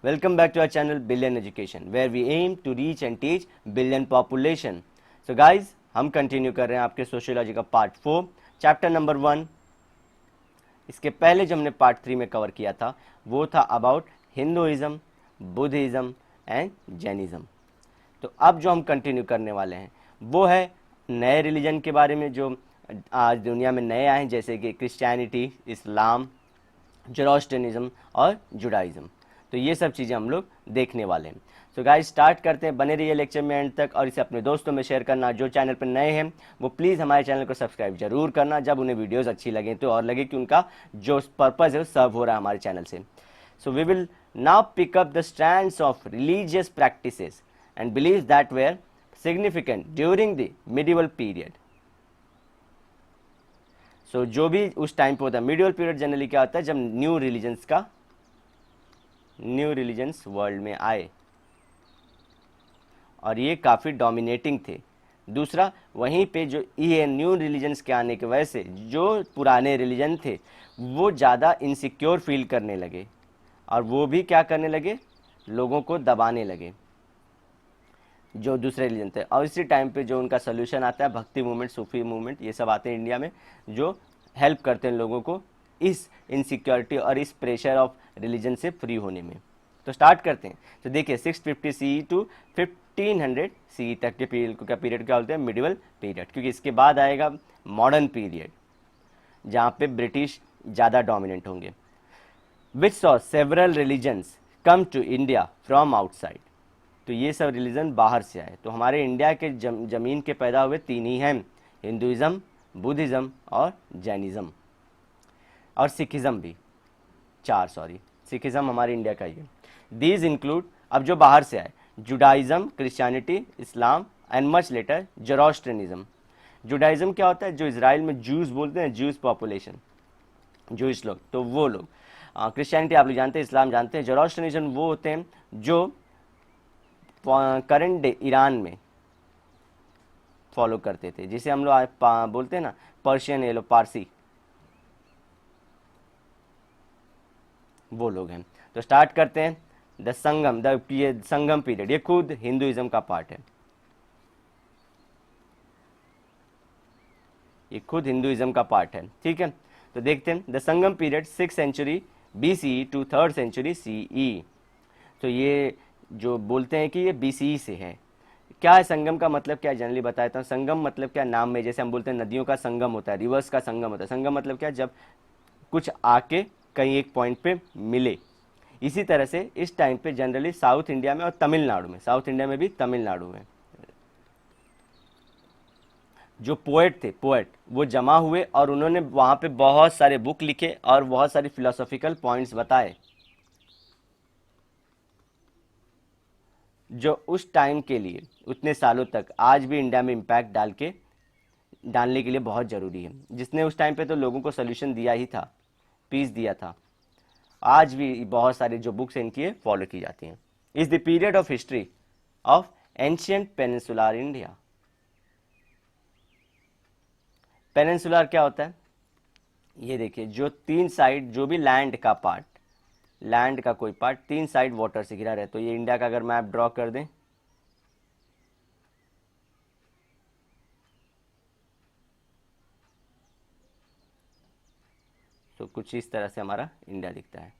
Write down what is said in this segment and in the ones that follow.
Welcome back to our channel Billion Education, where we aim to reach and teach billion population. So guys, हम continue कर रहे हैं आपके sociology का part 4, chapter number 1. इसके पहले जो हमने पार्ट 3 में कवर किया था वो था about Hinduism, Buddhism and Jainism. तो अब जो हम कंटिन्यू करने वाले हैं वो है नए रिलीजन के बारे में जो आज दुनिया में नए आए हैं, जैसे कि क्रिश्चियनिटी, इस्लाम, जोरोस्ट्रियनिज्म और जुडाइज्म. तो ये सब चीज़ें हम लोग देखने वाले हैं. सो गाइस स्टार्ट करते हैं. बने रहिए लेक्चर में एंड तक और इसे अपने दोस्तों में शेयर करना. जो चैनल पर नए हैं वो प्लीज़ हमारे चैनल को सब्सक्राइब जरूर करना जब उन्हें वीडियोस अच्छी लगें तो, और लगे कि उनका जो पर्पज़ है वो सर्व हो रहा है हमारे चैनल से. So we will now pick up the strands of religious practices and beliefs that were significant during the medieval period. So जो भी उस टाइम पे होता है, मिडिवल पीरियड जनरली क्या होता है, जब न्यू रिलीजन्स वर्ल्ड में आए और ये काफ़ी डोमिनेटिंग थे. दूसरा, वहीं पे जो ये न्यू रिलीजन्स के आने की वजह से जो पुराने रिलीजन थे वो ज़्यादा इनसिक्योर फील करने लगे और वो भी क्या करने लगे, लोगों को दबाने लगे जो दूसरे रिलीजन थे. और इसी टाइम पे जो उनका सोल्यूशन आता है, भक्ति मूवमेंट, सूफी मूवमेंट, ये सब आते हैं इंडिया में जो हेल्प करते हैं लोगों को इस इनसिक्योरिटी और इस प्रेशर ऑफ रिलीजन से फ्री होने में. तो स्टार्ट करते हैं. तो देखिए 650 सी टू 1500 सी तक के पीरियड क्या बोलते हैं, मिडिवल पीरियड, क्योंकि इसके बाद आएगा मॉडर्न पीरियड जहाँ पे ब्रिटिश ज़्यादा डोमिनेंट होंगे. Which saw several religions come to India from outside. तो ये सब रिलीजन बाहर से आए. तो हमारे इंडिया के ज़मीन के पैदा हुए तीन ही हैं, हिंदुइज़्म, बुद्धिज़्म और जैनिज़्म, और सिखिज़्म भी, सिखिज़्म हमारे इंडिया का ही है. दीज इंक्लूड, अब जो बाहर से आए, Judaism, Christianity, Islam and much later Zoroastrianism. Judaism क्या होता है, जो इजराइल में जूस बोलते हैं, जूस पॉपुलेशन, जूस लोग, तो वो लोग. क्रिश्चियनिटी आप लोग जानते हैं, इस्लाम जानते हैं. जोरोस्ट्रियनिज्म वो होते हैं जो करंट डे ईरान में फॉलो करते थे, जिसे हम लोग बोलते हैं ना पर्शियन, ये लोग पारसी, वो लोग हैं. तो स्टार्ट करते हैं. द संगम पीरियड, ये खुद हिंदुइज्म का पार्ट है, ये खुद हिंदुइज्म का पार्ट है. ठीक है, तो देखते हैं. The Sangam period 6th century BCE to 3rd century CE. तो ये जो बोलते हैं कि ये BCE से है. क्या है संगम का मतलब, क्या जनरली बताता हूँ. संगम मतलब क्या, नाम में जैसे हम बोलते हैं नदियों का संगम होता है, रिवर्स का संगम होता है. संगम मतलब क्या, जब कुछ आके कहीं एक पॉइंट पे मिले. इसी तरह से इस टाइम पे जनरली साउथ इंडिया में और तमिलनाडु में, साउथ इंडिया में भी तमिलनाडु में जो पोएट थे, वो जमा हुए और उन्होंने वहाँ पे बहुत सारे बुक लिखे और बहुत सारे फिलोसॉफिकल पॉइंट्स बताए जो उस टाइम के लिए उतने सालों तक आज भी इंडिया में इम्पैक्ट डालने के लिए बहुत ज़रूरी है. जिसने उस टाइम पे तो लोगों को सोल्यूशन दिया ही था, पीस दिया था. आज भी बहुत सारे जो बुक्स हैं इनकी फॉलो की जाती हैं. Is the period of history of ancient peninsular India. Peninsular क्या होता है, ये देखिए, जो तीन साइड, जो भी लैंड का कोई पार्ट तीन साइड वाटर से घिरा रहे. तो ये इंडिया का अगर मैप ड्रॉ कर दें, तो कुछ इस तरह से हमारा इंडिया दिखता है.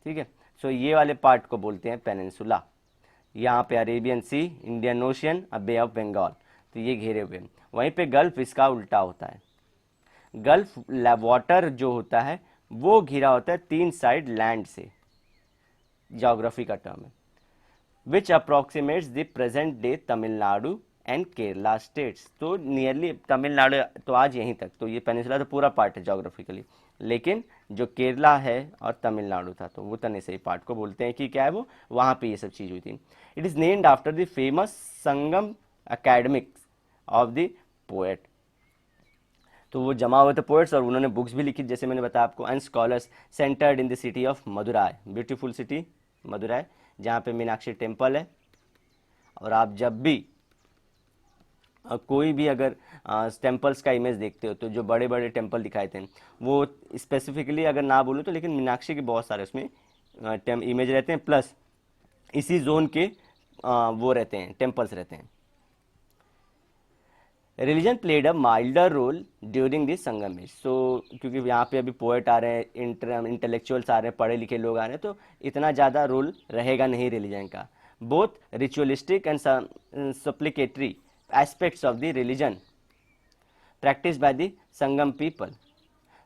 ठीक है, सो ये वाले पार्ट को बोलते हैं पेनिनसुला. यहाँ पे Arabian sea, Indian ocean, bay of Bengal, तो ये घेरे हुए. वहीं पे गल्फ इसका उल्टा होता है. गल्फ वाटर जो होता है वो घिरा होता है तीन साइड लैंड से, ज्योग्राफी का टर्म है. Which approximates the present day Tamil Nadu and Kerala states. तो नियरली तमिलनाडु तो आज यहीं तक, तो ये पेनिनसुला तो पूरा पार्ट है ज्योग्राफिकली, लेकिन जो केरला है और तमिलनाडु था तो वो तने से पार्ट को बोलते हैं कि क्या है, वो वहाँ पे ये सब चीज़ हुई थी. It is named after the famous Sangam academics of the poet. तो वो जमा हुए थे पोएट्स और उन्होंने बुक्स भी लिखी, जैसे मैंने बताया आपको. And scholars centred in the city of Madurai, beautiful city Madurai, जहाँ पे मीनाक्षी टेम्पल है. और आप जब भी कोई भी अगर टेम्पल्स का इमेज देखते हो तो जो बड़े बड़े टेम्पल दिखाए थे वो स्पेसिफिकली अगर ना बोलूँ तो, लेकिन मीनाक्षी के बहुत सारे उसमें इमेज रहते हैं, प्लस इसी जोन के वो रहते हैं, टेम्पल्स रहते हैं। Religion played a milder role during this Sangam age. So क्योंकि यहाँ पे अभी पोएट आ रहे हैं, इंटेलेक्चुअल्स आ रहे हैं, पढ़े लिखे लोग आ रहे हैं, तो इतना ज़्यादा रोल रहेगा नहीं रिलीजन का। Both ritualistic and supplicatory aspects of the religion practice by the Sangam people.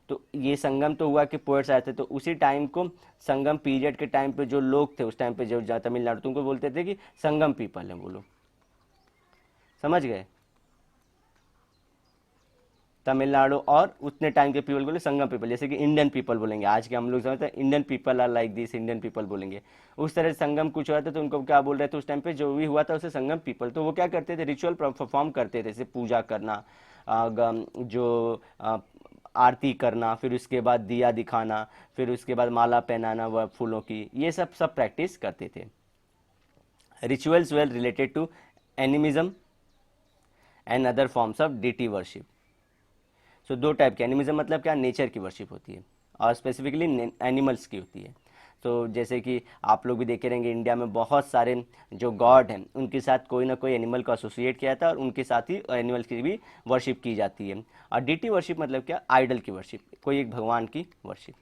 तो ये संगम तो हुआ कि पोएट्स आए थे, तो उसी टाइम को संगम पीरियड के टाइम पे जो लोग थे उस टाइम पे जो तमिलनाडु, तुमको बोलते थे कि संगम पीपल है, बोलो, समझ गए? तमिलनाडु और उतने टाइम के पीपल बोले संगम पीपल, जैसे कि इंडियन पीपल बोलेंगे, आज के हम लोग समझते हैं Indian people are like this, Indian people बोलेंगे। उस तरह से संगम कुछ हुआ था तो उनको क्या बोल रहे थे उस टाइम पे, जो भी हुआ था उसे संगम पीपल। तो वो क्या करते थे, रिचुअल परफॉर्म करते थे, जैसे पूजा करना, जो आरती करना, फिर उसके बाद दिया दिखाना, फिर उसके बाद माला पहनाना वह फूलों की, ये सब सब प्रैक्टिस करते थे। Rituals well related to animism and other forms of deity worship. So दो टाइप के एनिमिज्म मतलब क्या, नेचर की वर्शिप होती है, और स्पेसिफिकली एनिमल्स की होती है। तो जैसे कि आप लोग भी देखे रहेंगे इंडिया में बहुत सारे जो गॉड हैं उनके साथ कोई ना कोई एनिमल को एसोसिएट किया था और उनके साथ ही एनिमल्स की भी वर्शिप की जाती है। और डीटी वर्शिप मतलब क्या, आइडल की वर्शिप, कोई एक भगवान की वर्शिप।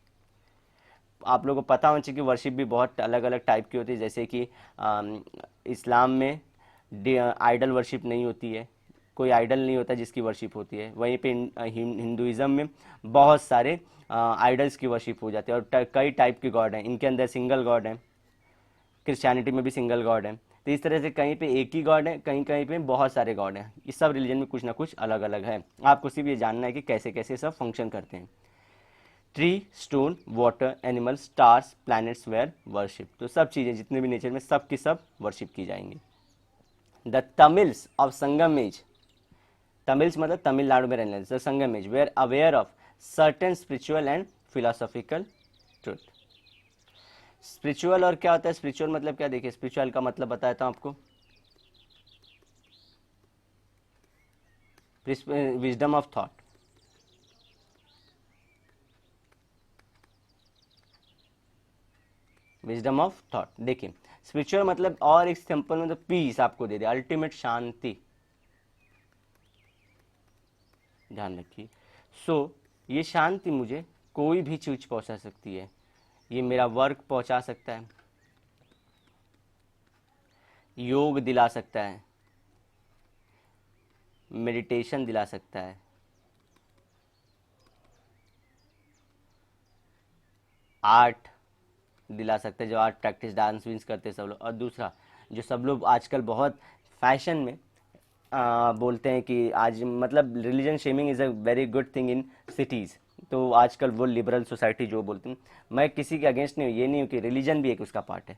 आप लोगों को पता होना चाहिए कि वर्शिप भी बहुत अलग अलग टाइप की होती है, जैसे कि इस्लाम में आइडल वर्शिप नहीं होती है, कोई आइडल नहीं होता जिसकी वर्शिप होती है। वहीं पे हिंदुइज्म में बहुत सारे आइडल्स की वर्शिप हो जाती है, और कई टाइप के गॉड हैं, इनके अंदर सिंगल गॉड हैं, क्रिश्चियनिटी में भी सिंगल गॉड है। तो इस तरह से कहीं पे एक ही गॉड है, कहीं कहीं पे बहुत सारे गॉड हैं। इस सब रिलीजन में कुछ ना कुछ अलग अलग है, आपको सिर्फ ये जानना है कि कैसे कैसे सब फंक्शन करते हैं। Tree, stone, water, animal, stars, planets were worship. तो सब चीज़ें जितने भी नेचर में सब की सब वर्शिप की जाएंगी। द तमिल्स ऑफ संगमेज, तमिल्स मतलब तमिलनाडु में रहने वाले Sangam age, were aware of certain spiritual and philosophical truth. Spiritual और क्या होता है, स्पिरिचुअल मतलब क्या, देखिए स्पिरिचुअल का मतलब बताता हूं आपको, wisdom of thought. Wisdom of thought, देखिए स्पिरिचुअल मतलब, और एक सिंपल में तो पीस आपको दे दे, अल्टीमेट शांति, ध्यान रखिए। सो ये शांति मुझे कोई भी चीज पहुंचा सकती है, ये मेरा वर्क पहुंचा सकता है, योग दिला सकता है, मेडिटेशन दिला सकता है, आर्ट दिला सकते हैं, जो आर्ट प्रैक्टिस डांस विंस करते हैं सब लोग। और दूसरा जो सब लोग आजकल बहुत फैशन में बोलते हैं कि आज मतलब religion shaming is a very good thing in cities, तो आजकल वो लिबरल सोसाइटी जो बोलती हैं, मैं किसी के अगेंस्ट नहीं हूँ, ये नहीं हूँ कि रिलीजन भी एक उसका पार्ट है,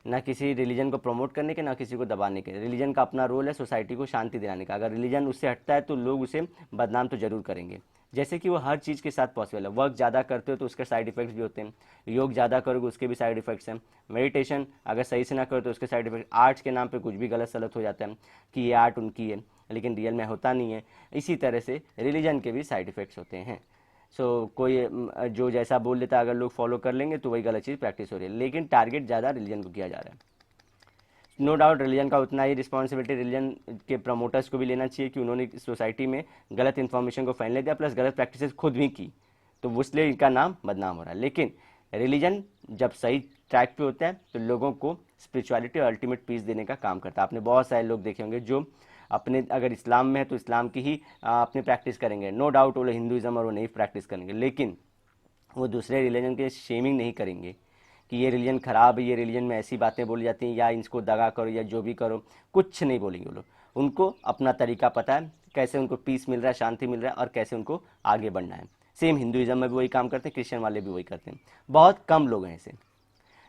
ना किसी रिलीजन को प्रमोट करने के ना किसी को दबाने के। रिलीजन का अपना रोल है सोसाइटी को शांति दिलाने का, अगर रिलीजन उससे हटता है तो लोग उसे बदनाम तो जरूर करेंगे। जैसे कि वो हर चीज़ के साथ पॉसिबल है, वर्क ज़्यादा करते हो तो उसके साइड इफेक्ट्स भी होते हैं, योग ज़्यादा करोगे उसके भी साइड इफेक्ट्स हैं, मेडिटेशन अगर सही से ना करो तो उसके साइड इफेक्ट, आर्ट्स के नाम पे कुछ भी गलत सलत हो जाता है कि ये आर्ट उनकी है लेकिन रियल में होता नहीं है। इसी तरह से रिलीजन के भी साइड इफेक्ट्स होते हैं। कोई जो जैसा बोल देता है अगर लोग फॉलो कर लेंगे तो वही गलत चीज़ प्रैक्टिस हो रही है, लेकिन टारगेट ज़्यादा रिलीजन को किया जा रहा है। नो डाउट रिलीजन का उतना ही रिस्पॉन्सिबिलिटी रिलीजन के प्रमोटर्स को भी लेना चाहिए कि उन्होंने सोसाइटी में गलत इन्फॉर्मेशन को फैलने दिया, प्लस गलत प्रैक्टिसेस खुद भी की, तो इसलिए इनका नाम बदनाम हो रहा है। लेकिन रिलीजन जब सही ट्रैक पे होता है तो लोगों को स्पिरिचुअलिटी और अल्टीमेट पीस देने का काम करता है। आपने बहुत सारे लोग देखे होंगे जो अपने अगर इस्लाम में है तो इस्लाम की ही अपनी प्रैक्टिस करेंगे, नो डाउट वो हिंदुज़म और वो नहीं प्रैक्टिस करेंगे, लेकिन वो दूसरे रिलीजन के शेमिंग नहीं करेंगे कि ये रिलीजन ख़राब है, ये रिलीजन में ऐसी बातें बोली जाती हैं या इसको दगा करो या जो भी करो, कुछ नहीं बोलेंगे वो लोग। उनको अपना तरीका पता है कैसे उनको पीस मिल रहा है, शांति मिल रहा है और कैसे उनको आगे बढ़ना है। सेम हिंदुइज्म में भी वही काम करते हैं, क्रिश्चियन वाले भी वही करते हैं। बहुत कम लोग हैं ऐसे,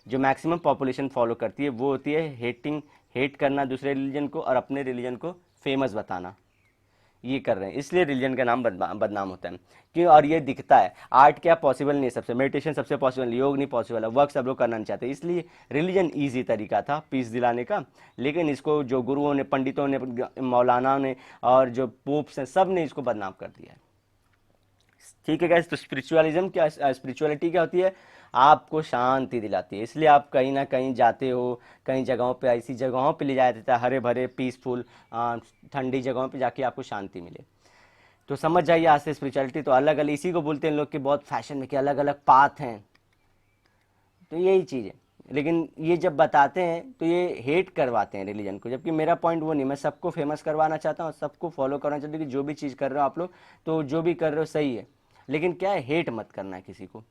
जो मैक्सिमम पॉपुलेशन फॉलो करती है वो होती है हेट करना दूसरे रिलीजन को और अपने रिलीजन को फेमस बताना, ये कर रहे हैं, इसलिए रिलीजन का नाम बदनाम होता है। क्यों? और ये दिखता है। आर्ट क्या पॉसिबल नहीं है, सबसे मेडिटेशन सबसे पॉसिबल, योग नहीं पॉसिबल है, वर्क सब लोग करना नहीं चाहते, इसलिए रिलीजन ईजी तरीका था पीस दिलाने का। लेकिन इसको जो गुरुओं ने, पंडितों ने, मौलाना ने और जो पोप्स हैं, सब ने इसको बदनाम कर दिया है। ठीक है गाइस, तो स्पिरिचुअलिज्म क्या, स्पिरिचुअलिटी क्या होती है? आपको शांति दिलाती है। इसलिए आप कहीं ना कहीं जाते हो, कई जगहों पे, ऐसी जगहों पे ले जाया जाता है, हरे भरे पीसफुल ठंडी जगहों पे जाके आपको शांति मिले। तो समझ जाइए आज से स्पिरिचुअलिटी तो अलग अलग, इसी को बोलते हैं लोग कि बहुत फैशन में कि अलग अलग पाथ हैं, तो यही चीज़ है। लेकिन ये जब बताते हैं तो ये हेट करवाते हैं रिलीजन को, जबकि मेरा पॉइंट वो नहीं, मैं सबको फेमस करवाना चाहता हूँ, सबको फॉलो करना चाहता हूँ कि जो भी चीज़ कर रहे हो आप लोग, तो जो भी कर रहे हो सही है, लेकिन क्या है, हेट मत करना है किसी को।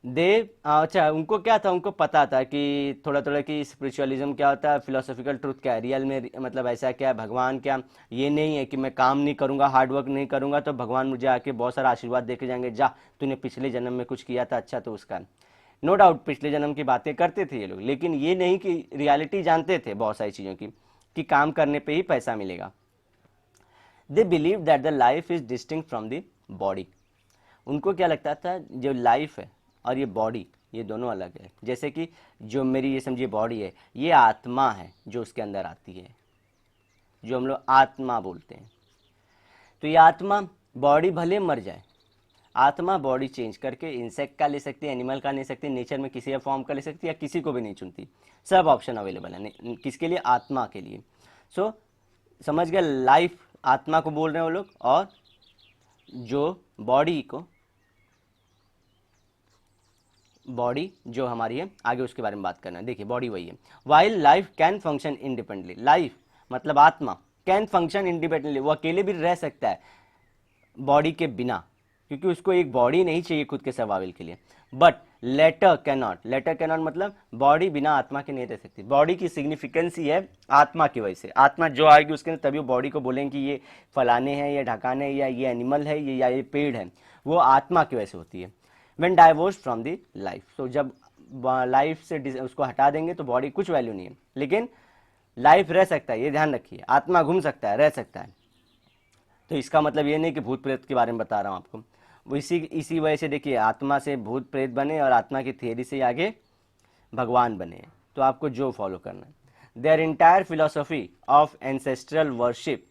देव, अच्छा, उनको क्या था, उनको पता था कि थोड़ा थोड़ा कि स्पिरिचुअलिज्म क्या होता है, फिलोसॉफिकल ट्रूथ क्या है, रियल में मतलब ऐसा क्या है, भगवान क्या, ये नहीं है कि मैं काम नहीं करूंगा, हार्ड वर्क नहीं करूंगा तो भगवान मुझे आके बहुत सारा आशीर्वाद दे के जाएंगे, जा तूने पिछले जन्म में कुछ किया था अच्छा तो उसका। नो डाउट पिछले जन्म की बातें करते थे ये लोग, लेकिन ये नहीं कि रियलिटी जानते थे बहुत सारी चीज़ों की, कि काम करने पे ही पैसा मिलेगा। दे believe that the life is distinct from the body. उनको क्या लगता था, जो लाइफ है और ये बॉडी, ये दोनों अलग है। जैसे कि जो मेरी ये समझिए बॉडी है, ये आत्मा है जो उसके अंदर आती है, जो हम लोग आत्मा बोलते हैं। तो ये आत्मा, बॉडी भले मर जाए, आत्मा बॉडी चेंज करके इंसेक्ट का ले सकती है, एनिमल का ले सकती है, नेचर में किसी फॉर्म का ले सकती है, या किसी को भी नहीं चुनती, सब ऑप्शन अवेलेबल है किसके लिए, आत्मा के लिए। सो समझ गया, लाइफ आत्मा को बोल रहे हैं वो लोग, और जो बॉडी को, बॉडी जो हमारी है आगे उसके बारे में बात करना है। देखिए बॉडी वही है। While life can function independently, life मतलब आत्मा कैन फंक्शन इंडिपेंडेंटली, वो अकेले भी रह सकता है बॉडी के बिना, क्योंकि उसको एक बॉडी नहीं चाहिए खुद के सर्वाइवल के लिए। But latter can not, latter can not मतलब बॉडी बिना आत्मा के नहीं रह सकती। बॉडी की सिग्निफिकेंस ही है आत्मा की वजह से, आत्मा जो आएगी उसके अंदर तभी वो बॉडी को बोलेंगे कि ये फलाने हैं, ये ढकाने हैं, या ये एनिमल है, ये या ये पेड़ है, वो आत्मा की वजह से होती है। When divorce from the life, तो जब लाइफ से उसको हटा देंगे तो बॉडी कुछ वैल्यू नहीं है, लेकिन लाइफ रह सकता है, ये ध्यान रखिए, आत्मा घूम सकता है, रह सकता है। तो इसका मतलब ये नहीं कि भूत प्रेत के बारे में बता रहा हूँ आपको, वो इसी वजह से देखिए आत्मा से भूत प्रेत बने और आत्मा की थियरी से आगे भगवान बने। तो आपको जो फॉलो करना है, their entire philosophy of ancestral worship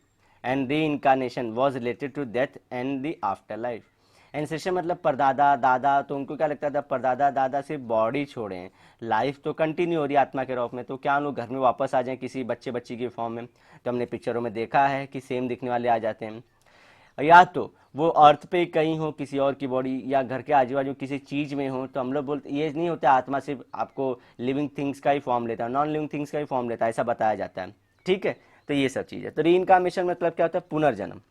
and reincarnation was related to death and the afterlife. Ancestor मतलब परदादा दादा, तो उनको क्या लगता था, परदादा दादा सिर्फ बॉडी छोड़े हैं, लाइफ तो कंटिन्यू हो रही है आत्मा के रूप में, तो क्या लोग घर में वापस आ जाएं किसी बच्चे बच्ची की फॉर्म में। तो हमने पिक्चरों में देखा है कि सेम दिखने वाले आ जाते हैं, या तो वो अर्थ पे कहीं हो किसी और की बॉडी, या घर के आजू बाजू किसी चीज़ में हो। तो हम लोग बोलते ये नहीं होता आत्मा सिर्फ आपको लिविंग थिंग्स का ही फॉर्म लेता है, नॉन लिविंग थिंग्स का ही फॉर्म लेता है, ऐसा बताया जाता है। ठीक है, तो ये सब चीज़ है। तो रीइंकार्नेशन मतलब क्या होता है, पुनर्जन्म,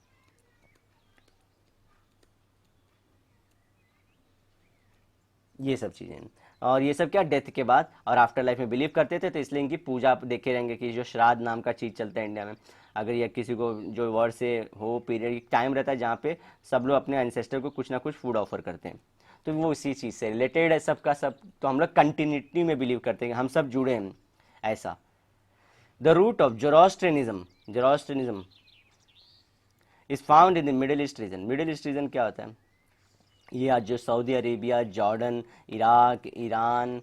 ये सब चीज़ें। और ये सब क्या, डेथ के बाद और आफ्टर लाइफ में बिलीव करते थे, तो इसलिए इनकी पूजा आप देखे रहेंगे कि जो श्राद्ध नाम का चीज़ चलता है इंडिया में, अगर या किसी को जो वर्ड से हो पीरियड टाइम रहता है जहाँ पे सब लोग अपने एंसेस्टर को कुछ ना कुछ फूड ऑफर करते हैं, तो वो इसी चीज़ से रिलेटेड है सबका सब। तो हम लोग कंटिन्यूटी में बिलीव करते हैं, हम सब जुड़े हैं ऐसा। The root of Zoroastrianism is found in the Middle East region. Middle East region क्या होता है, ये आज जो Saudi Arabia, Jordan, Iraq, Iran,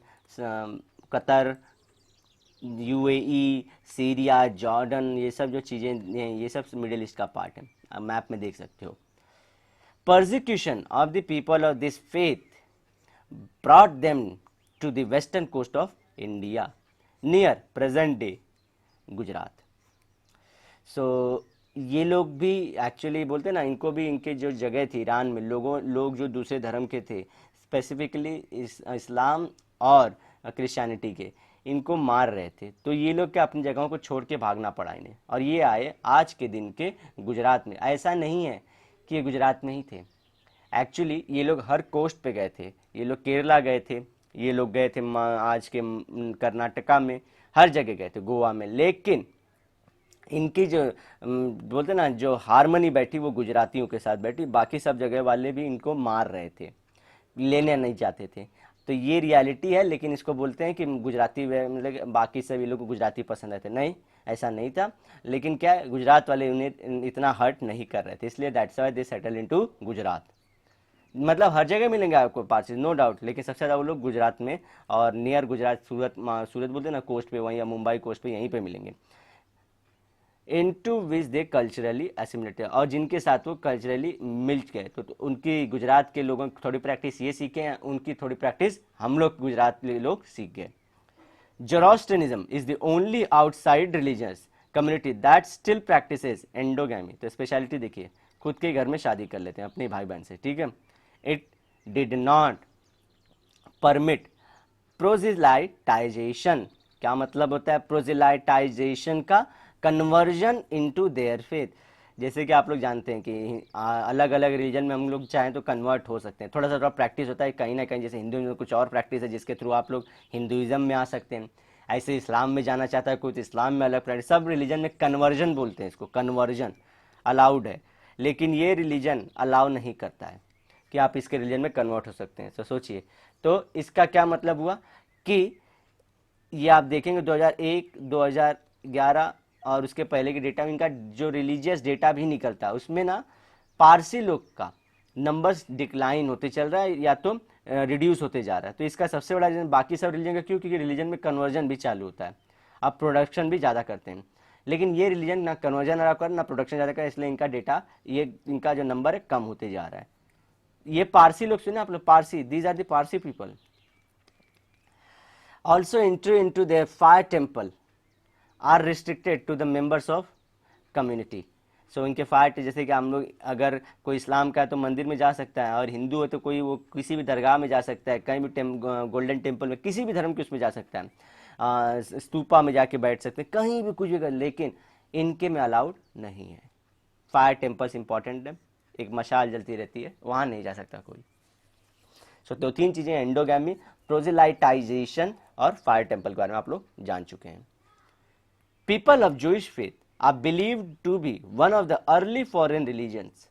Qatar, UAE, Syria, Jordan, ये सब जो चीज़ें हैं ये सब मिडिल ईस्ट का पार्ट है, आप मैप में देख सकते हो। Persecution of the people of this faith brought them to the western coast of India near present day Gujarat. So ये लोग भी एक्चुअली बोलते हैं ना, इनको भी इनके जो जगह थी ईरान में, लोग जो दूसरे धर्म के थे, स्पेसिफिकली इस्लाम और क्रिश्चियनिटी के, इनको मार रहे थे। तो ये लोग क्या अपनी जगहों को छोड़ के भागना पड़ा इन्हें, और ये आए आज के दिन के गुजरात में। ऐसा नहीं है कि ये गुजरात में ही थे, एक्चुअली ये लोग हर कोस्ट पे गए थे, ये लोग केरला गए थे, ये लोग गए थे आज के कर्नाटका में, हर जगह गए थे, गोवा में। लेकिन इनकी जो बोलते ना जो हारमनी बैठी वो गुजरातियों के साथ बैठी, बाकी सब जगह वाले भी इनको मार रहे थे, लेने नहीं चाहते थे। तो ये रियलिटी है, लेकिन इसको बोलते हैं कि गुजराती मतलब बाकी सभी लोग को गुजराती पसंद आते, नहीं ऐसा नहीं था। लेकिन क्या है, गुजरात वाले उन्हें इतना हर्ट नहीं कर रहे थे, इसलिए that's why they settle into Gujarat. मतलब हर जगह मिलेंगे आपको पारसी, नो डाउट, लेकिन सबसे ज़्यादा वो लोग गुजरात में और नियर गुजरात, सूरत, सूरत बोलते हैं ना कोस्ट पे, वहीं या मुंबई कोस्ट पे, यहीं पे मिलेंगे। इनटू विच दे कल्चरली असिमिलेटेड, और जिनके साथ वो कल्चरली मिल गए, तो उनकी गुजरात के लोगों की थोड़ी प्रैक्टिस ये सीखे हैं, उनकी थोड़ी प्रैक्टिस हम लोग गुजरात के लोग सीख गए। Zoroastrianism is the only outside religious community that still practices endogamy. तो स्पेशलिटी देखिए, खुद के घर में शादी कर लेते हैं अपने भाई बहन से, ठीक है। It did not permit proselytization. क्या मतलब होता है प्रोजिलाइटाइजेशन का? Conversion into their faith. जैसे कि आप लोग जानते हैं कि अलग अलग रिलीजन में हम लोग चाहें तो कन्वर्ट हो सकते हैं, थोड़ा प्रैक्टिस होता है कहीं ना कहीं। जैसे हिंदुइज्म में कुछ और प्रैक्टिस है जिसके थ्रू आप लोग हिंदुइज्म में आ सकते हैं, ऐसे इस्लाम में जाना चाहता है कोई तो इस्लाम में अलग प्रैक्टिस। सब रिलीजन में कन्वर्जन बोलते हैं इसको, कन्वर्जन अलाउड है, लेकिन ये रिलीजन अलाउ नहीं करता है कि आप इसके रिलीजन में कन्वर्ट हो सकते हैं। तो सोचिए, तो इसका क्या मतलब हुआ कि ये आप देखेंगे 2001, 2011 और उसके पहले के डेटा में इनका जो रिलीजियस डेटा भी निकलता है, उसमें ना पारसी लोग का नंबर्स डिक्लाइन होते चल रहा है या तो रिड्यूस होते जा रहा है। तो इसका सबसे बड़ा रीजन बाकी सब रिलीजन का क्यों? क्योंकि रिलीजन में कन्वर्जन भी चालू होता है, आप प्रोडक्शन भी ज़्यादा करते हैं, लेकिन ये रिलीजन ना कन्वर्जन ज़्यादा कर ना प्रोडक्शन ज़्यादा कर, इसलिए इनका डेटा, ये इनका जो नंबर है कम होते जा रहा है। ये पारसी लोग सुने आप लोग, Parsi, these are the Parsi people. Also entry into their fire temple are restricted to the members of community. So इनके फायर, जैसे कि हम लोग अगर कोई इस्लाम का है तो मंदिर में जा सकता है, और हिंदू है तो कोई वो किसी भी दरगाह में जा सकता है, कहीं भी गोल्डन टेम्पल में, किसी भी धर्म के उसमें जा सकता है, स्तूपा में जाके बैठ सकते हैं, कहीं भी कुछ भी कर, लेकिन इनके में अलाउड नहीं है। फायर टेम्पल्स इंपॉर्टेंट है, एक मशाल जलती रहती है, वहाँ नहीं जा सकता कोई। सो तो 3 चीज़ें, एंडोगैमी, प्रोजेलाइटाइजेशन और फायर टेम्पल के बारे में आप लोग जान चुके हैं। People of Jewish faith are believed to be one of the early foreign religions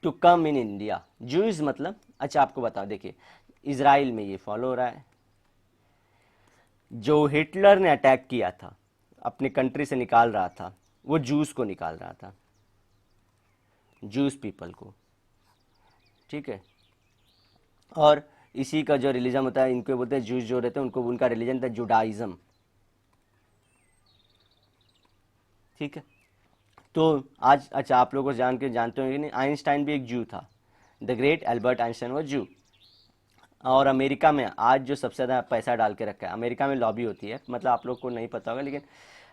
to come in India. Jewish मतलब, अच्छा आपको बताओ, देखिए इजराइल में ये फॉलो हो रहा है। जो हिटलर ने अटैक किया था, अपने कंट्री से निकाल रहा था, वो जूस को निकाल रहा था, जूस पीपल को, ठीक है। और इसी का जो रिलीजन होता है, इनको बोलते हैं जूस जो रहते हैं उनको, उनका रिलीजन था जुडाइज्म, ठीक है। तो आज, अच्छा आप लोगों को जानते होंगे नहीं, आइंस्टाइन भी एक जू था, द ग्रेट एल्बर्ट आइंस्टाइन वो जू। और अमेरिका में आज जो सबसे ज़्यादा पैसा डाल के रखा है, अमेरिका में लॉबी होती है, मतलब आप लोग को नहीं पता होगा, लेकिन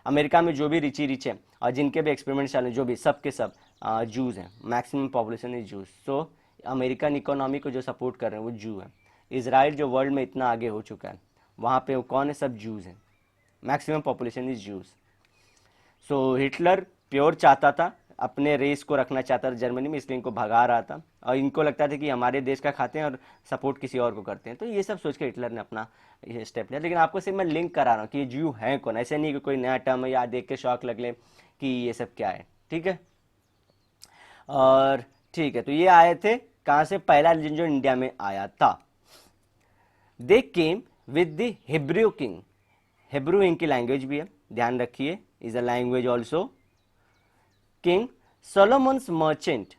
अमेरिका में जो भी रिच है और जिनके भी एक्सपेरिमेंट चल रहे हैं, जो भी सब के सब जूस हैं, maximum population is juice. So American economy को जो सपोर्ट कर रहे हैं वो जू है। इसराइल जो वर्ल्ड में इतना आगे हो चुका है, वहाँ पे वो कौन है? सब जूस हैं, maximum population is juice. So Hitler pure चाहता था, अपने रेस को रखना चाहता था जर्मनी में, इसलिए इनको भगा रहा था, और इनको लगता था कि हमारे देश का खाते हैं और सपोर्ट किसी और को करते हैं। तो ये सब सोच के हिटलर ने अपना ये स्टेप लिया। लेकिन आपको सिर्फ मैं लिंक करा रहा हूँ कि ये जू हैं कौन, ऐसे नहीं कि कोई नया टर्म है या देख के शौक लग ले कि ये सब क्या है, ठीक है। और ठीक है, तो ये आए थे कहाँ से? पहला रिलीजन जो इंडिया में आया था, they came with the Hebrew king. Hebrew इनकी लैंग्वेज भी है, ध्यान रखिए, is a language also. King Solomon's merchant,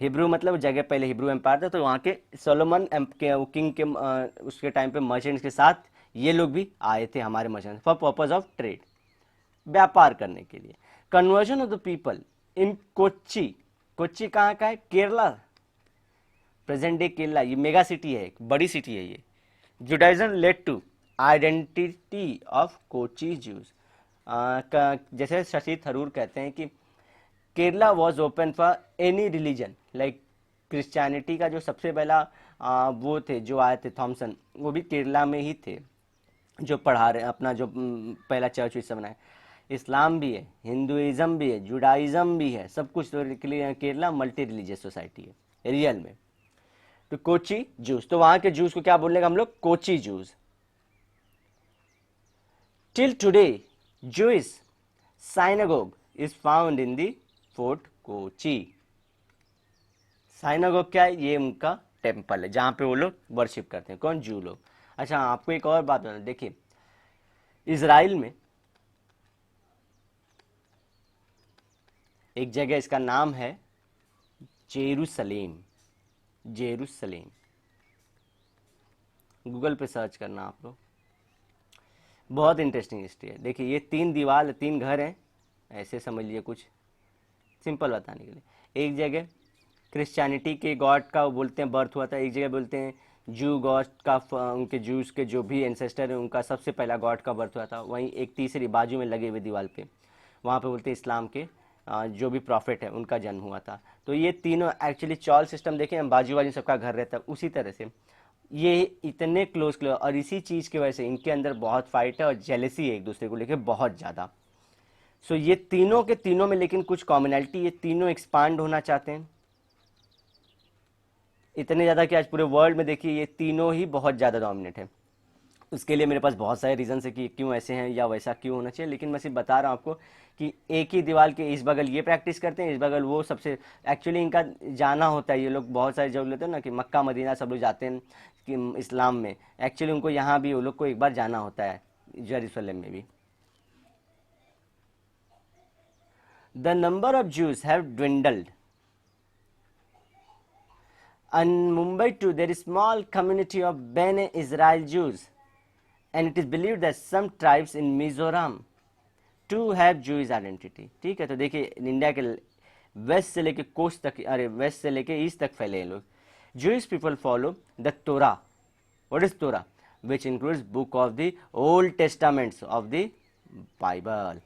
Hebrew मतलब जगह पहले हिब्रू एम्पायर था, तो वहाँ के सोलोमन के किंग के उसके टाइम पे मर्चेंट्स के साथ ये लोग भी आए थे, हमारे merchant, for purpose of trade, व्यापार करने के लिए। Conversion of the people in Kochi, Kochi कहाँ का है? केरला, प्रेजेंट डे केरला, ये मेगा सिटी है, एक बड़ी सिटी है ये। Judaism led to identity of Kochi Jews. जैसे शशि थरूर कहते हैं कि Kerala was open for any religion, like Christianity का जो सबसे पहला वो थे जो आए थे थॉमसन, वो भी केरला में ही थे, जो पढ़ा रहे अपना जो पहला चर्च विच बनाए। इस्लाम भी है, हिंदुइज्म भी है, जुडाइज्म भी है, सब कुछ। तो केरला मल्टी रिलीजियस सोसाइटी है रियल में। तो कोची जूस, तो वहां के जूस को क्या बोलेगा हम लोग? Kochi juice. Till today Jewish synagogue is found in the Fort Kochi. साइनागोग क्या है? ये उनका टेम्पल है जहाँ पे वो लोग वर्शिप करते हैं। कौन? जू लोग। अच्छा, आपको एक और बात बताना, देखिए इजराइल में एक जगह, इसका नाम है जेरूसलेम। जेरूसलेम, गूगल पे सर्च करना आप लोग, बहुत इंटरेस्टिंग हिस्ट्री है। देखिए ये 3 दीवार, 3 घर हैं, ऐसे समझ लिए, कुछ सिंपल बताने के लिए। एक जगह क्रिश्चियनिटी के गॉड का वो बोलते हैं बर्थ हुआ था, एक जगह बोलते हैं जू गॉड का, उनके जूस के जो भी एंसेस्टर हैं उनका सबसे पहला गॉड का बर्थ हुआ था। वहीं एक तीसरी बाजू में लगे हुए दीवार पे, वहाँ पे बोलते हैं इस्लाम के जो भी प्रॉफिट है उनका जन्म हुआ था। तो ये तीनों एक्चुअली चॉल सिस्टम देखें, हम बाजू बाजू सबका घर रहता है, उसी तरह से ये इतने क्लोज क्लोज, और इसी चीज़ की वजह से इनके अंदर बहुत फाइट है और जेलेसी है एक दूसरे को लेकर बहुत ज़्यादा। सो ये तीनों के तीनों में लेकिन कुछ कॉमनैलिटी, ये तीनों एक्सपांड होना चाहते हैं इतने ज़्यादा कि आज पूरे वर्ल्ड में देखिए ये तीनों ही बहुत ज़्यादा डोमिनेट है। उसके लिए मेरे पास बहुत सारे रीज़न है कि क्यों ऐसे हैं या वैसा क्यों होना चाहिए, लेकिन मैं सिर्फ बता रहा हूँ आपको कि एक ही दीवार के इस बगल ये प्रैक्टिस करते हैं, इस बगल वो। सबसे एक्चुअली इनका जाना होता है, ये लोग बहुत सारे जगह लेते हैं ना कि मक्का मदीना सब लोग जाते हैं कि इस्लाम में, एक्चुअली उनको यहाँ भी वो लोग को एक बार जाना होता है, जेरूसलम में भी। The number of juice have dwindled. In Mumbai too, there is small community of Bene Israel Jews, and it is believed that some tribes in Mizoram too have Jewish identity. ठीक है, तो देखिए India के waste से लेके coast तक, अरे waste से लेके ईस्ट तक फैले हैं लोग। Jewish people follow the Torah. What is Torah? Which includes book of the Old Testaments of the Bible.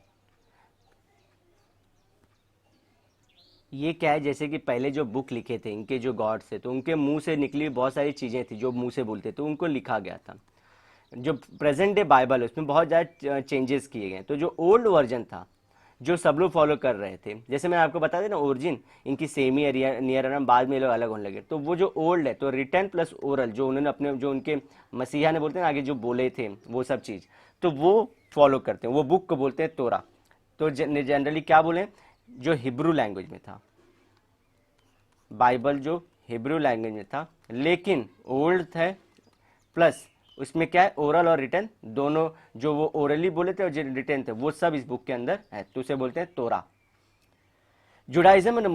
ये क्या है, जैसे कि पहले जो बुक लिखे थे इनके जो गॉड थे, तो उनके मुंह से निकली बहुत सारी चीज़ें थी जो मुंह से बोलते, तो उनको लिखा गया था। जो प्रेजेंट डे बाइबल है उसमें बहुत ज़्यादा चेंजेस किए गए। तो जो ओल्ड वर्जन था जो सब लोग फॉलो कर रहे थे, जैसे मैंने आपको बता दिया ना ओरिजिन इनकी सेम ही नियर, बाद में ये लोग अलग होने लगे। तो वो जो ओल्ड है, तो रिटर्न प्लस ओरल जो उन्होंने अपने, जो उनके मसीहा ने बोलते हैं आगे जो बोले थे वो सब चीज़, तो वो फॉलो करते हैं, वो बुक को बोलते हैं तोरा। तो जनरली क्या बोले, जो हिब्रू लैंग्वेज में था, बाइबल जो हिब्रू लैंग्वेज में था, लेकिन ओल्ड था, प्लस उसमें क्या है ओरल और रिटन दोनों, जो वो ओरली बोले थे और जो रिटन थे वो सब इस बुक के अंदर है, तो उसे बोलते हैं तोरा। Judaism and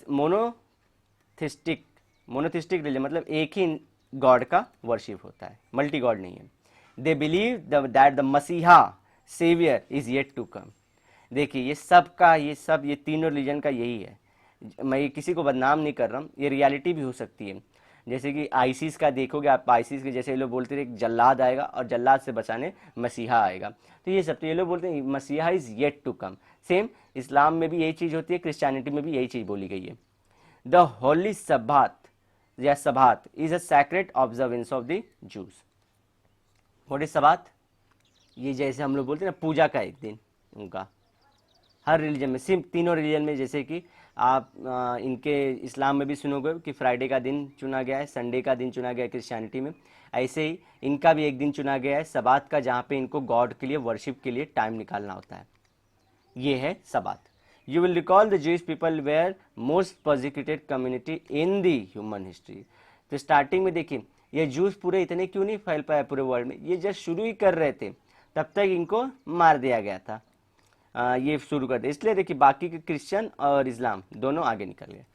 monotheistic, monotheistic religion मतलब एक ही गॉड का वर्शिप होता है, मल्टी गॉड नहीं है। They believe that the messiah saviour is yet to come. देखिए ये सब का, ये तीनों रिलीजन का यही है। मैं ये किसी को बदनाम नहीं कर रहा हूँ, ये रियलिटी भी हो सकती है। जैसे कि आईसिस का देखोगे आप, आईसिस के जैसे ये लोग बोलते थे एक जल्लाद आएगा और जल्लाद से बचाने मसीहा आएगा, तो ये सब, तो ये लोग बोलते हैं मसीहा is yet to come. Same इस्लाम में भी यही चीज़ होती है, क्रिश्चियनिटी में भी यही चीज़ बोली गई है। द होली सब्बात या Sabbath is a sacred observance of the Jews. What is Sabbath? ये जैसे हम लोग बोलते हैं ना पूजा का एक दिन उनका, हर रिलीजन में, सिर्फ तीनों रिलीजन में, जैसे कि आप इनके इस्लाम में भी सुनोगे कि फ्राइडे का दिन चुना गया है, संडे का दिन चुना गया है क्रिश्चियनिटी में, ऐसे ही इनका भी एक दिन चुना गया है सबात का, जहाँ पे इनको गॉड के लिए वर्शिप के लिए टाइम निकालना होता है। ये है Sabbath. You will recall the Jewish people were most persecuted community in the human history. तो स्टार्टिंग में देखिए ये जूस पूरे इतने क्यों नहीं फैल पाया पूरे वर्ल्ड में, ये जस्ट शुरू ही कर रहे थे, तब तक इनको मार दिया गया था। ये शुरू कर दे, इसलिए देखिए बाकी के क्रिश्चियन और इस्लाम दोनों आगे निकल गए।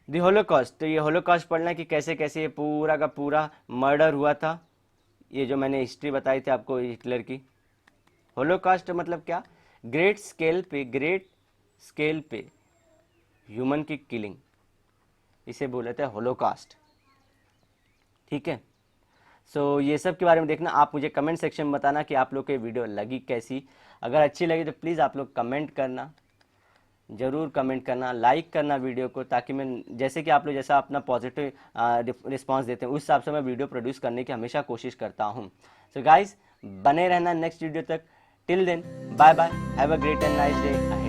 दी होलोकॉस्ट, तो ये होलोकॉस्ट पढ़ना कि कैसे कैसे ये पूरा का पूरा मर्डर हुआ था, ये जो मैंने हिस्ट्री बताई थी आपको हिटलर की। होलोकॉस्ट मतलब क्या, ग्रेट स्केल पे ह्यूमन की किलिंग, इसे बोले थे होलोकॉस्ट। ठीक है, सो ये सब के बारे में देखना। आप मुझे कमेंट सेक्शन में बताना कि आप लोग को वीडियो लगी कैसी। अगर अच्छी लगी तो प्लीज़ आप लोग कमेंट करना, ज़रूर कमेंट करना, लाइक करना वीडियो को, ताकि मैं, जैसे कि आप लोग जैसा अपना पॉजिटिव रिस्पांस देते हैं उस हिसाब से मैं वीडियो प्रोड्यूस करने की हमेशा कोशिश करता हूँ। सो गाइज बने रहना नेक्स्ट वीडियो तक। Till then bye bye, have a great and nice day.